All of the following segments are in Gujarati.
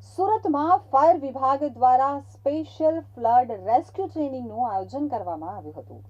સુરતમાં ફાયર વિભાગ દ્વારા સ્પેશિયલ ફ્લડ રેસ્ક્યુ ટ્રેનિંગનું આયોજન કરવામાં આવ્યું હતું।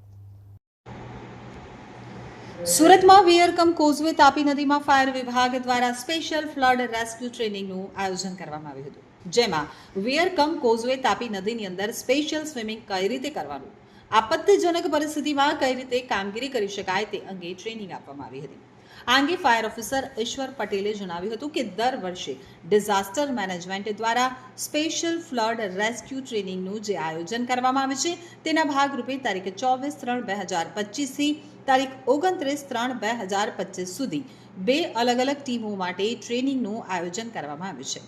સુરતમાં વિયરકમ કોઝવે તાપી નદીમાં ફાયર વિભાગ દ્વારા સ્પેશિયલ ફ્લડ રેસ્ક્યુ ટ્રેનિંગનું આયોજન કરવામાં આવ્યું હતું, જેમાં વિયરકમ કોઝવે તાપી નદીની અંદર સ્પેશિયલ સ્વિમિંગ કઈ રીતે કરવાનું, આપત્તિજનક પરિસ્થિતિમાં કઈ રીતે કામગીરી કરી શકાય તે અંગે ટ્રેનિંગ આપવામાં આવી હતી। આ અંગે ફાયર ઓફિસર ઈશ્વર પટેલે જણાવ્યું હતું કે દર વર્ષે ડિઝાસ્ટર મેનેજમેન્ટ દ્વારા સ્પેશિયલ ફ્લડ રેસ્ક્યુ ટ્રેનિંગનું જે આયોજન કરવામાં આવે છે તેના ભાગરૂપે તારીખ 24/3/2025 થી તારીખ 29/3/2025 સુધી બે અલગ અલગ ટીમો માટે ટ્રેનિંગનું આયોજન કરવામાં આવ્યું છે।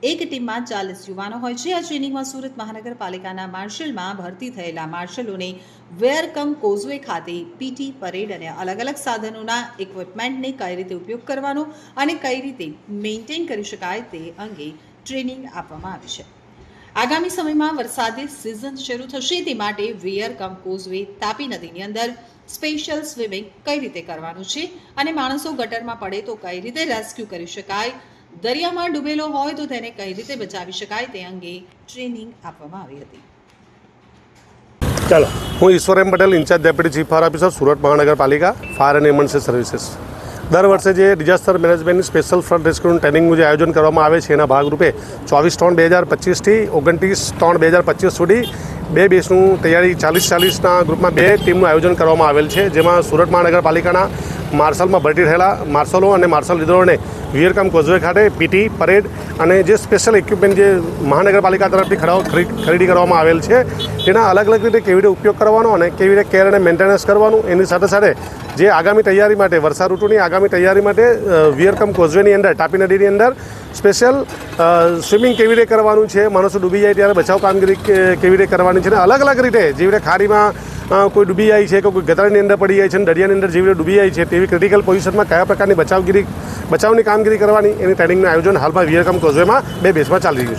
એક ટીમમાં 40 યુવાનો હોય છે। આ ટ્રેનિંગમાં સુરત મહાનગરપાલિકાના માર્શલમાં ભરતી થયેલા માર્શલોને વેરકમ કોઝવે ખાતે પીટી પરેડ અને અલગ અલગ સાધનોના ઇક્વિપમેન્ટને કઈ રીતે ઉપયોગ કરવાનો અને કઈ રીતે મેન્ટેન કરી શકાય તે અંગે ટ્રેનિંગ આપવામાં આવી છે। આગામી સમયમાં વરસાદી સિઝન શરૂ થશે તે માટે વેરકમ કોઝવે તાપી નદીની અંદર સ્પેશિયલ સ્વિમિંગ કઈ રીતે કરવાનું છે અને માણસો ગટરમાં પડે તો કઈ રીતે રેસ્ક્યુ કરી શકાય, દરિયામાં ડૂબેલો હોય તો તેને કઈ રીતે બચાવી શકાય તે અંગે ટ્રેનિંગ આપવામાં આવી હતી। ચાલો, હું Ishwar M Patel, in charge deputy chief fire officer, Surat મહાનગરપાલિકા, ફાયર એન્ડ ઇમરજન્સી સર્વિસીસ। દર વર્ષે જે ડિઝાસ્ટર મેનેજમેન્ટની સ્પેશિયલ ફ્લડ રેસ્ક્યુનું ટ્રેનિંગનું જે આયોજન કરવામાં આવે છે એના ભાગરૂપે 24/3/2025 થી 29/3/2025 સુધી બે બેચનું તૈયારી 40-40ના ગ્રુપમાં બે ટીમનું આયોજન કરવામાં આવેલ છે, જેમાં સુરત મહાનગરપાલિકાના માર્શલમાં ભરતી થયેલા માર્શલો અને માર્શલ લીડરોને વિયરકમ કોઝવે ખાતે પીટી પરેડ અને જે સ્પેશિયલ ઇક્વિપમેન્ટ જે મહાનગરપાલિકા તરફથી ખરીદી કરવામાં આવેલ છે તેના અલગ અલગ રીતે કેવી રીતે ઉપયોગ કરવાનો અને કેવી રીતે કેર અને મેન્ટેનન્સ કરવાનું, એની સાથે સાથે જે આગામી તૈયારી માટે વર્ષા ઋતુની આગામી તૈયારી માટે વિયરકમ કોઝવેની અંદર તાપી નદીની અંદર સ્પેશિયલ સ્વિમિંગ કેવી રીતે કરવાનું છે, માણસો ડૂબી જાય ત્યારે બચાવ કામગીરી કેવી રીતે કરવાની છે, અને અલગ અલગ રીતે જેવી રીતે ખાડીમાં કોઈ ડૂબી જાય છે કે કોઈ ગટરની અંદર પડી જાય છે, દરિયાની અંદર જેવી રીતે ડૂબી જાય છે તેવી ક્રિટિકલ પોઝિશનમાં કયા પ્રકારની બચાવની કામગીરી કરવાની એની ટ્રેનિંગનું આયોજન હાલમાં વિયરકમ કોઝવેમાં બે બેચમાં ચાલી રહ્યું છે।